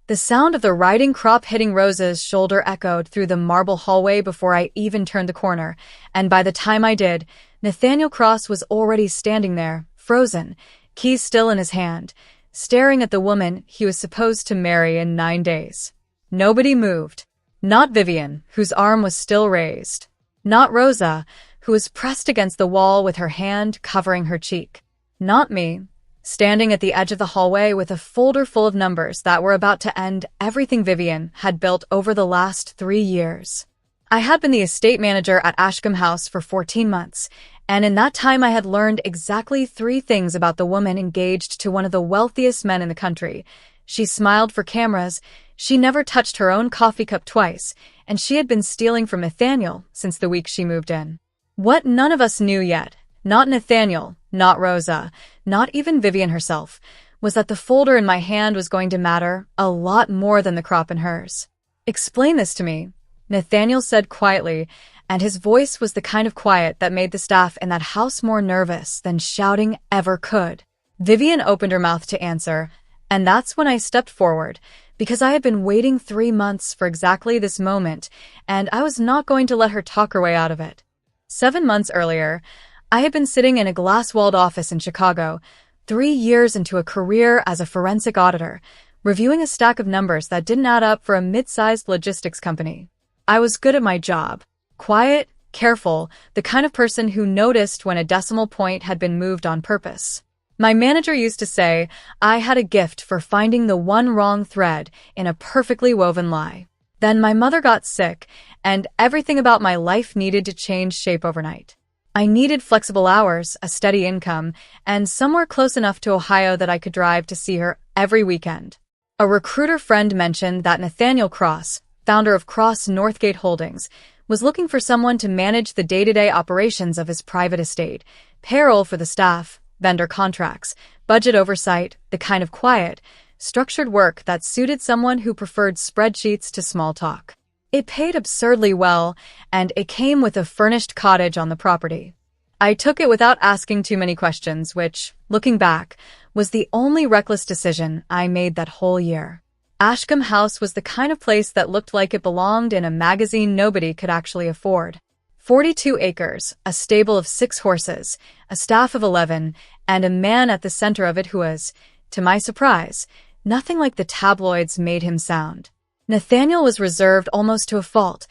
The sound of the riding crop hitting Rosa's shoulder echoed through the marble hallway before I even turned the corner, and by the time I did, Nathaniel Cross was already standing there, frozen, keys still in his hand, staring at the woman he was supposed to marry in 9 days. Nobody moved. Not Vivian, whose arm was still raised. Not Rosa, who was pressed against the wall with her hand covering her cheek. Not me, standing at the edge of the hallway with a folder full of numbers that were about to end everything Vivian had built over the last 3 years. I had been the estate manager at Ashcombe House for 14 months, and in that time I had learned exactly 3 things about the woman engaged to one of the wealthiest men in the country. She smiled for cameras, she never touched her own coffee cup twice, and she had been stealing from Nathaniel since the week she moved in. What none of us knew yet, not Nathaniel, not Rosa, not even Vivian herself, was that the folder in my hand was going to matter a lot more than the crop in hers. "Explain this to me," Nathaniel said quietly, and his voice was the kind of quiet that made the staff in that house more nervous than shouting ever could. Vivian opened her mouth to answer, and that's when I stepped forward, because I had been waiting 3 months for exactly this moment, and I was not going to let her talk her way out of it. 7 months earlier, I had been sitting in a glass-walled office in Chicago, 3 years into a career as a forensic auditor, reviewing a stack of numbers that didn't add up for a mid-sized logistics company. I was good at my job. Quiet, careful, the kind of person who noticed when a decimal point had been moved on purpose. My manager used to say I had a gift for finding the one wrong thread in a perfectly woven lie. Then my mother got sick, and everything about my life needed to change shape overnight. I needed flexible hours, a steady income, and somewhere close enough to Ohio that I could drive to see her every weekend. A recruiter friend mentioned that Nathaniel Cross, founder of Cross Northgate Holdings, was looking for someone to manage the day-to-day operations of his private estate, payroll for the staff, vendor contracts, budget oversight, the kind of quiet, structured work that suited someone who preferred spreadsheets to small talk. It paid absurdly well, and it came with a furnished cottage on the property. I took it without asking too many questions, which, looking back, was the only reckless decision I made that whole year. Ashcombe House was the kind of place that looked like it belonged in a magazine nobody could actually afford. 42 acres, a stable of 6 horses, a staff of 11, and a man at the center of it who was, to my surprise, nothing like the tabloids made him sound. Nathaniel was reserved almost to a fault,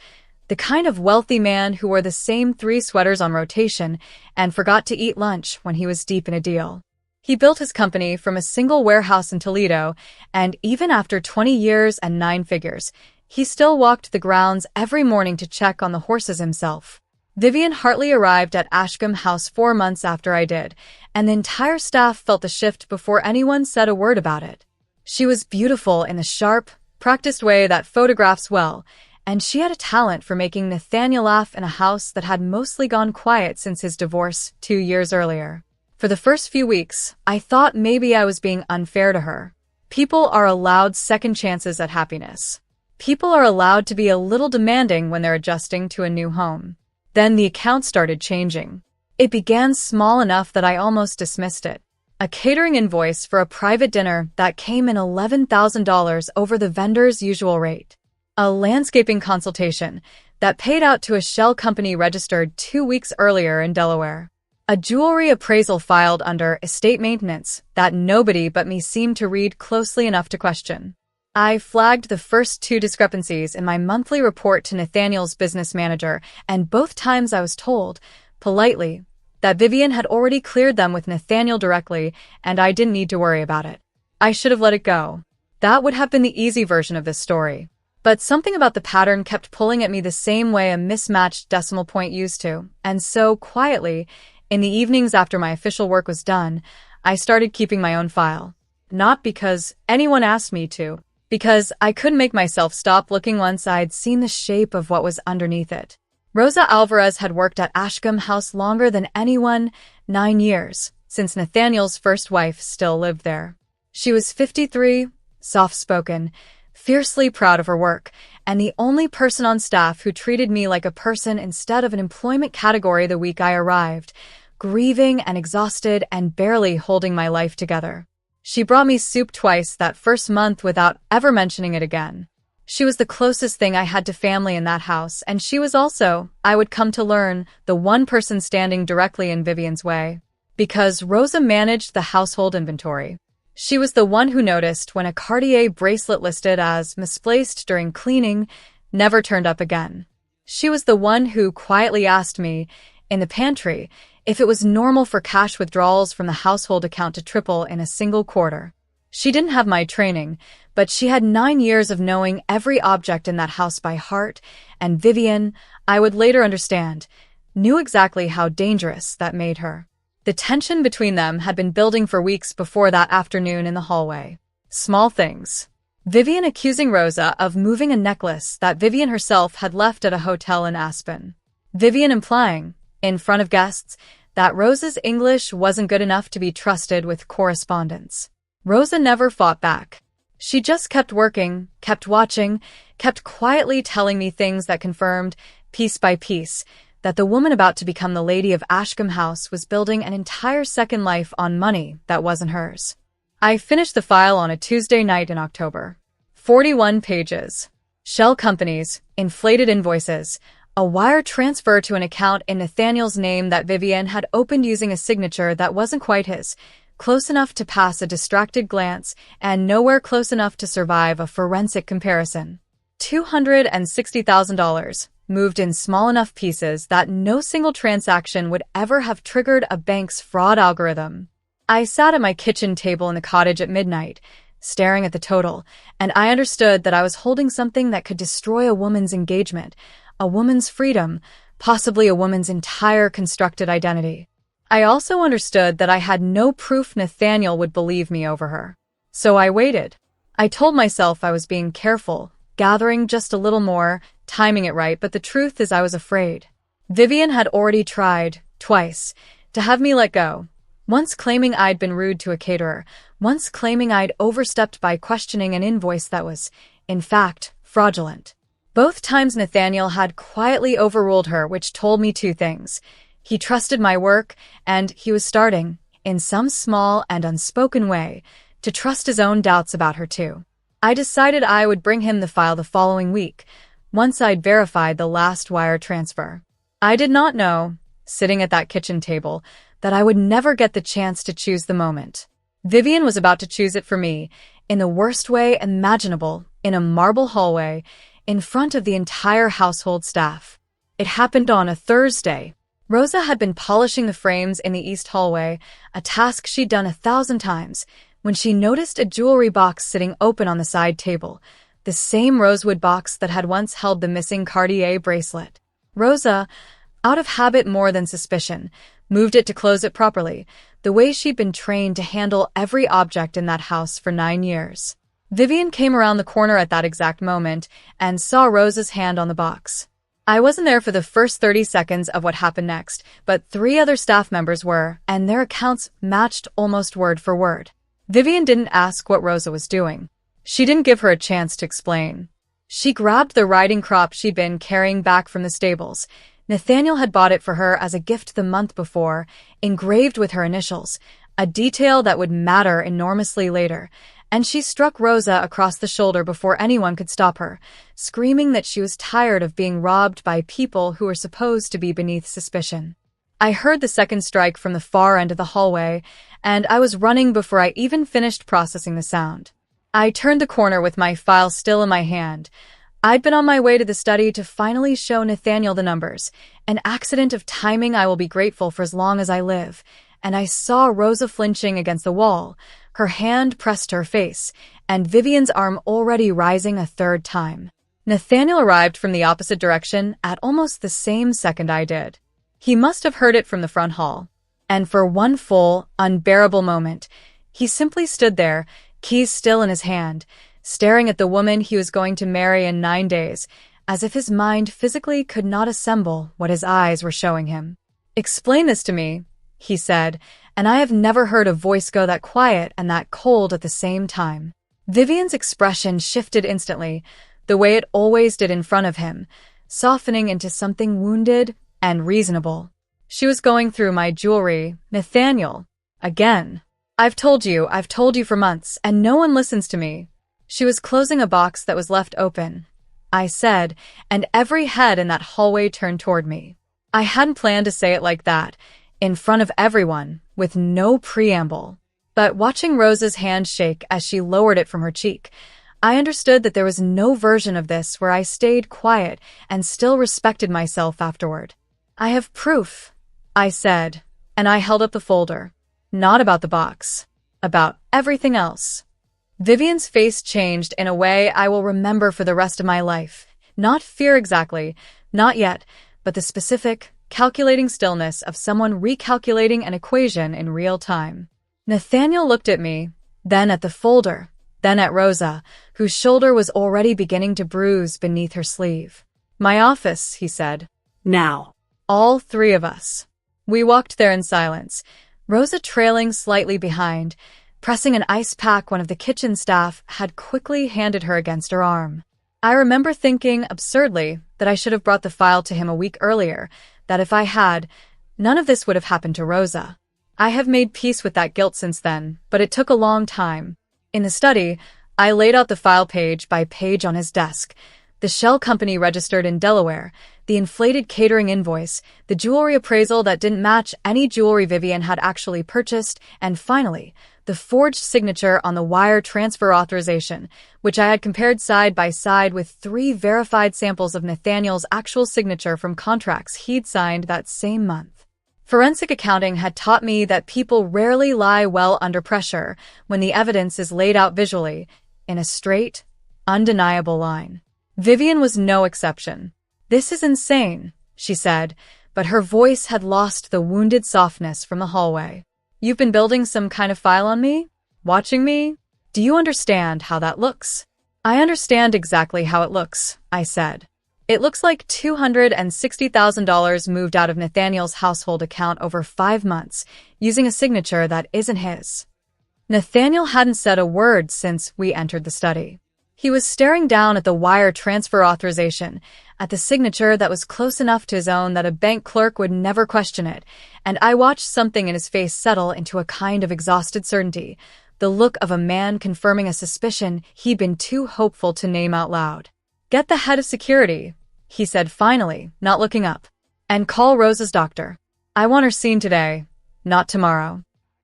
the kind of wealthy man who wore the same 3 sweaters on rotation and forgot to eat lunch when he was deep in a deal. He built his company from a single warehouse in Toledo, and even after 20 years and 9 figures, he still walked the grounds every morning to check on the horses himself. Vivian Hartley arrived at Ashcombe House 4 months after I did, and the entire staff felt the shift before anyone said a word about it. She was beautiful in the sharp, practiced way that photographs well, and she had a talent for making Nathaniel laugh in a house that had mostly gone quiet since his divorce 2 years earlier. For the first few weeks, I thought maybe I was being unfair to her. People are allowed second chances at happiness. People are allowed to be a little demanding when they're adjusting to a new home. Then the account started changing. It began small enough that I almost dismissed it. A catering invoice for a private dinner that came in $11,000 over the vendor's usual rate. A landscaping consultation that paid out to a shell company registered 2 weeks earlier in Delaware. A jewelry appraisal filed under estate maintenance that nobody but me seemed to read closely enough to question. I flagged the first 2 discrepancies in my monthly report to Nathaniel's business manager, and both times I was told, politely, that Vivian had already cleared them with Nathaniel directly, and I didn't need to worry about it. I should have let it go. That would have been the easy version of this story. But something about the pattern kept pulling at me the same way a mismatched decimal point used to, and so, quietly, in the evenings after my official work was done, I started keeping my own file. Not because anyone asked me to, because I couldn't make myself stop looking once I'd seen the shape of what was underneath it. Rosa Alvarez had worked at Ashcombe House longer than anyone, 9 years, since Nathaniel's first wife still lived there. She was 53, soft-spoken, fiercely proud of her work, and the only person on staff who treated me like a person instead of an employment category the week I arrived, grieving and exhausted and barely holding my life together. She brought me soup twice that first month without ever mentioning it again. She was the closest thing I had to family in that house, and she was also, I would come to learn, the one person standing directly in Vivian's way. Because Rosa managed the household inventory. She was the one who noticed when a Cartier bracelet listed as misplaced during cleaning never turned up again. She was the one who quietly asked me, in the pantry, if it was normal for cash withdrawals from the household account to triple in a single quarter. She didn't have my training, but she had 9 years of knowing every object in that house by heart, and Vivian, I would later understand, knew exactly how dangerous that made her. The tension between them had been building for weeks before that afternoon in the hallway. Small things. Vivian accusing Rosa of moving a necklace that Vivian herself had left at a hotel in Aspen. Vivian implying, in front of guests, that Rosa's English wasn't good enough to be trusted with correspondence. Rosa never fought back. She just kept working, kept watching, kept quietly telling me things that confirmed, piece by piece, that the woman about to become the lady of Ashcombe House was building an entire second life on money that wasn't hers. I finished the file on a Tuesday night in October. 41 pages. Shell companies, inflated invoices, a wire transfer to an account in Nathaniel's name that Vivian had opened using a signature that wasn't quite his, close enough to pass a distracted glance and nowhere close enough to survive a forensic comparison. $260,000, moved in small enough pieces that no single transaction would ever have triggered a bank's fraud algorithm. I sat at my kitchen table in the cottage at midnight, staring at the total, and I understood that I was holding something that could destroy a woman's engagement, a woman's freedom, possibly a woman's entire constructed identity. I also understood that I had no proof Nathaniel would believe me over her. So I waited. I told myself I was being careful, gathering just a little more, timing it right, but the truth is I was afraid. Vivian had already tried, twice, to have me let go. Once claiming I'd been rude to a caterer, once claiming I'd overstepped by questioning an invoice that was, in fact, fraudulent. Both times Nathaniel had quietly overruled her, which told me two things. He trusted my work, and he was starting, in some small and unspoken way, to trust his own doubts about her too. I decided I would bring him the file the following week, once I'd verified the last wire transfer. I did not know, sitting at that kitchen table, that I would never get the chance to choose the moment. Vivian was about to choose it for me, in the worst way imaginable, in a marble hallway, in front of the entire household staff. It happened on a Thursday. Rosa had been polishing the frames in the east hallway, a task she'd done 1,000 times, when she noticed a jewelry box sitting open on the side table, the same rosewood box that had once held the missing Cartier bracelet. Rosa, out of habit more than suspicion, moved it to close it properly, the way she'd been trained to handle every object in that house for 9 years. Vivian came around the corner at that exact moment and saw Rosa's hand on the box. I wasn't there for the first 30 seconds of what happened next, but 3 other staff members were, and their accounts matched almost word for word. Vivian didn't ask what Rosa was doing. She didn't give her a chance to explain. She grabbed the riding crop she'd been carrying back from the stables. Nathaniel had bought it for her as a gift the month before, engraved with her initials, a detail that would matter enormously later, and she struck Rosa across the shoulder before anyone could stop her, screaming that she was tired of being robbed by people who were supposed to be beneath suspicion. I heard the second strike from the far end of the hallway, and I was running before I even finished processing the sound. I turned the corner with my file still in my hand. I'd been on my way to the study to finally show Nathaniel the numbers, an accident of timing I will be grateful for as long as I live, and I saw Rosa flinching against the wall, her hand pressed to her face, and Vivian's arm already rising a third time. Nathaniel arrived from the opposite direction at almost the same second I did. He must have heard it from the front hall. And for one full, unbearable moment, he simply stood there, keys still in his hand, staring at the woman he was going to marry in 9 days, as if his mind physically could not assemble what his eyes were showing him. "Explain this to me," he said, and I have never heard a voice go that quiet and that cold at the same time. Vivian's expression shifted instantly, the way it always did in front of him, softening into something wounded and reasonable. She was going through my jewelry, Nathaniel. Again. I've told you for months, and no one listens to me. She was closing a box that was left open, I said, and every head in that hallway turned toward me. I hadn't planned to say it like that, in front of everyone, with no preamble. But watching Rosa's hand shake as she lowered it from her cheek, I understood that there was no version of this where I stayed quiet and still respected myself afterward. I have proof, I said, and I held up the folder. Not about the box. About everything else. Vivian's face changed in a way I will remember for the rest of my life. Not fear exactly, not yet, but the specific, calculating stillness of someone recalculating an equation in real time. Nathaniel looked at me, then at the folder, then at Rosa, whose shoulder was already beginning to bruise beneath her sleeve. My office, he said. Now. All three of us. We walked there in silence, Rosa trailing slightly behind, pressing an ice pack one of the kitchen staff had quickly handed her against her arm. I remember thinking, absurdly, that I should have brought the file to him a week earlier, that if I had, none of this would have happened to Rosa. I have made peace with that guilt since then, but it took a long time. In the study, I laid out the file page by page on his desk. The shell company registered in Delaware, the inflated catering invoice, the jewelry appraisal that didn't match any jewelry Vivian had actually purchased, and finally, the forged signature on the wire transfer authorization, which I had compared side by side with 3 verified samples of Nathaniel's actual signature from contracts he'd signed that same month. Forensic accounting had taught me that people rarely lie well under pressure when the evidence is laid out visually, in a straight, undeniable line. Vivian was no exception. This is insane, she said, but her voice had lost the wounded softness from the hallway. You've been building some kind of file on me? Watching me? Do you understand how that looks? I understand exactly how it looks, I said. It looks like $260,000 moved out of Nathaniel's household account over 5 months, using a signature that isn't his. Nathaniel hadn't said a word since we entered the study. He was staring down at the wire transfer authorization, at the signature that was close enough to his own that a bank clerk would never question it, and I watched something in his face settle into a kind of exhausted certainty, the look of a man confirming a suspicion he'd been too hopeful to name out loud. Get the head of security, he said finally, not looking up, and call Rosa's doctor. I want her seen today, not tomorrow.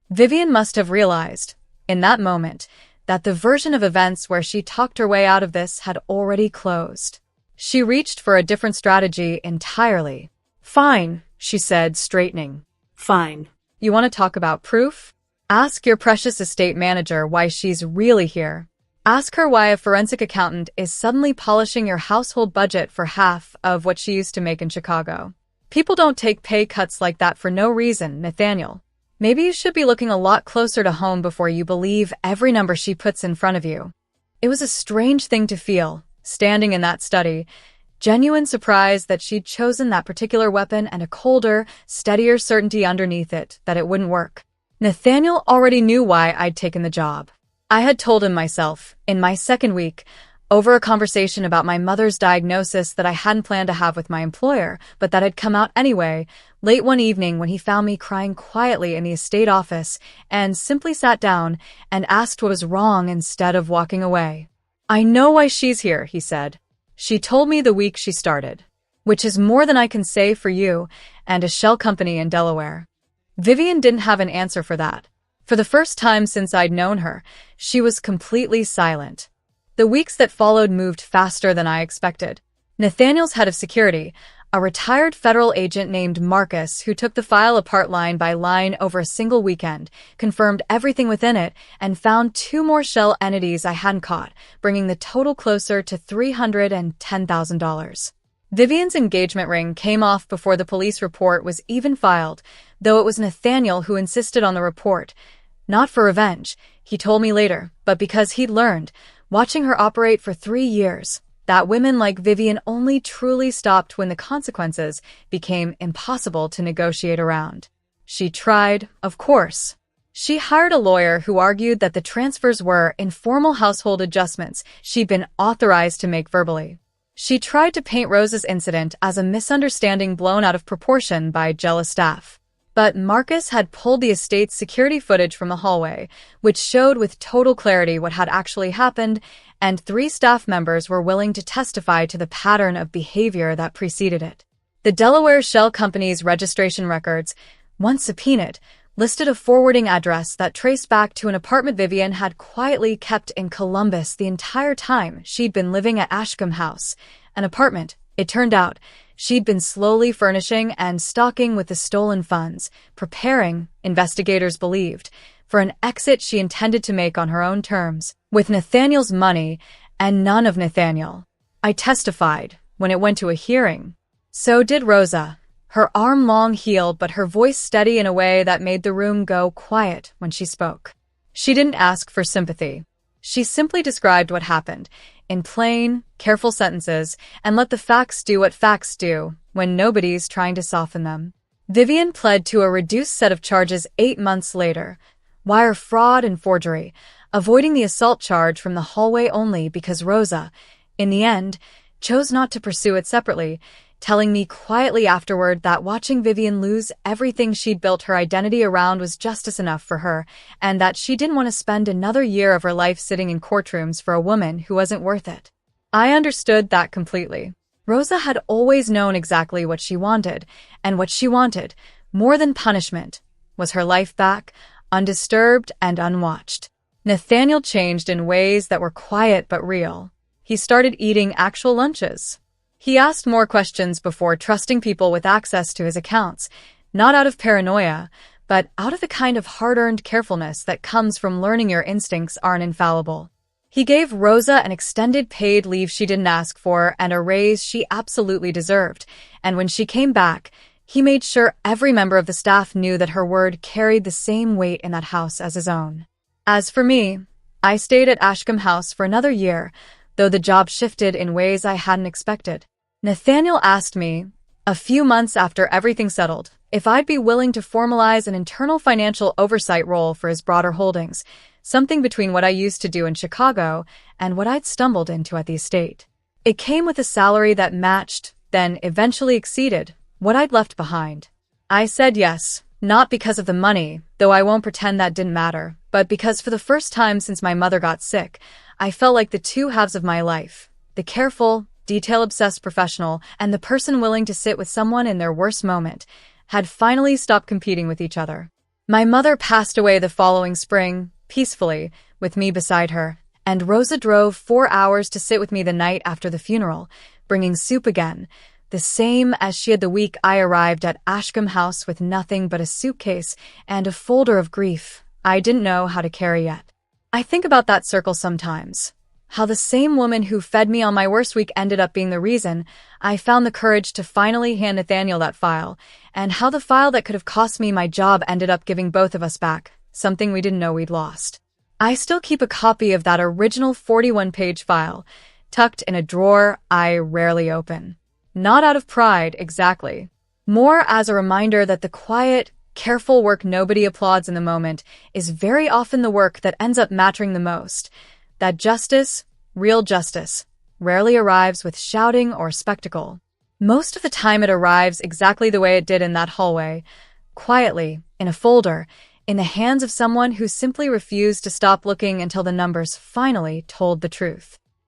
Vivian must have realized, in that moment, that the version of events where she talked her way out of this had already closed. She reached for a different strategy entirely. Fine, she said, straightening. Fine. You want to talk about proof? Ask your precious estate manager why she's really here. Ask her why a forensic accountant is suddenly polishing your household budget for half of what she used to make in Chicago. People don't take pay cuts like that for no reason, Nathaniel. Maybe you should be looking a lot closer to home before you believe every number she puts in front of you. It was a strange thing to feel, standing in that study, genuine surprise that she'd chosen that particular weapon and a colder, steadier certainty underneath it that it wouldn't work. Nathaniel already knew why I'd taken the job. I had told him myself, in my second week, over a conversation about my mother's diagnosis that I hadn't planned to have with my employer, but that had come out anyway, late one evening when he found me crying quietly in the estate office and simply sat down and asked what was wrong instead of walking away. I know why she's here, he said. She told me the week she started, which is more than I can say for you and a shell company in Delaware. Vivian didn't have an answer for that. For the first time since I'd known her, she was completely silent. The weeks that followed moved faster than I expected. Nathaniel's head of security, a retired federal agent named Marcus who took the file apart line by line over a single weekend, confirmed everything within it, and found 2 more shell entities I hadn't caught, bringing the total closer to $310,000. Vivian's engagement ring came off before the police report was even filed, though it was Nathaniel who insisted on the report. Not for revenge, he told me later, but because he'd learned, watching her operate for 3 years, that women like Vivian only truly stopped when the consequences became impossible to negotiate around. She tried, of course. She hired a lawyer who argued that the transfers were informal household adjustments she'd been authorized to make verbally. She tried to paint Rosa's incident as a misunderstanding blown out of proportion by jealous staff. But Marcus had pulled the estate's security footage from the hallway, which showed with total clarity what had actually happened, and 3 staff members were willing to testify to the pattern of behavior that preceded it. The Delaware Shell Company's registration records, once subpoenaed, listed a forwarding address that traced back to an apartment Vivian had quietly kept in Columbus the entire time she'd been living at Ashcombe House, an apartment, it turned out, she'd been slowly furnishing and stocking with the stolen funds, preparing, investigators believed, for an exit she intended to make on her own terms, with Nathaniel's money and none of Nathaniel. I testified when it went to a hearing. So did Rosa, her arm long healed but her voice steady in a way that made the room go quiet when she spoke. She didn't ask for sympathy. She simply described what happened, in plain, careful sentences, and let the facts do what facts do when nobody's trying to soften them. Vivian pled to a reduced set of charges 8 months later, wire fraud and forgery, avoiding the assault charge from the hallway only because Rosa, in the end, chose not to pursue it separately, telling me quietly afterward that watching Vivian lose everything she'd built her identity around was justice enough for her, and that she didn't want to spend another year of her life sitting in courtrooms for a woman who wasn't worth it. I understood that completely. Rosa had always known exactly what she wanted, and what she wanted, more than punishment, was her life back, undisturbed and unwatched. Nathaniel changed in ways that were quiet but real. He started eating actual lunches. He asked more questions before trusting people with access to his accounts, not out of paranoia, but out of the kind of hard-earned carefulness that comes from learning your instincts aren't infallible. He gave Rosa an extended paid leave she didn't ask for and a raise she absolutely deserved, and when she came back, he made sure every member of the staff knew that her word carried the same weight in that house as his own. As for me, I stayed at Ashcombe House for another year, though the job shifted in ways I hadn't expected. Nathaniel asked me, a few months after everything settled, if I'd be willing to formalize an internal financial oversight role for his broader holdings, something between what I used to do in Chicago and what I'd stumbled into at the estate. It came with a salary that matched, then eventually exceeded, what I'd left behind. I said yes, not because of the money, though I won't pretend that didn't matter, but because for the first time since my mother got sick, I felt like the two halves of my life, the careful, detail-obsessed professional and the person willing to sit with someone in their worst moment, had finally stopped competing with each other. My mother passed away the following spring, peacefully, with me beside her, and Rosa drove 4 hours to sit with me the night after the funeral, bringing soup again, the same as she had the week I arrived at Ashcombe House with nothing but a suitcase and a folder of grief I didn't know how to carry yet. I think about that circle sometimes. How the same woman who fed me on my worst week ended up being the reason I found the courage to finally hand Nathaniel that file, and how the file that could have cost me my job ended up giving both of us back, something we didn't know we'd lost. I still keep a copy of that original 41-page file, tucked in a drawer I rarely open. Not out of pride, exactly. More as a reminder that the quiet, careful work nobody applauds in the moment is very often the work that ends up mattering the most. That justice, real justice, rarely arrives with shouting or spectacle. Most of the time it arrives exactly the way it did in that hallway, quietly, in a folder, in the hands of someone who simply refused to stop looking until the numbers finally told the truth.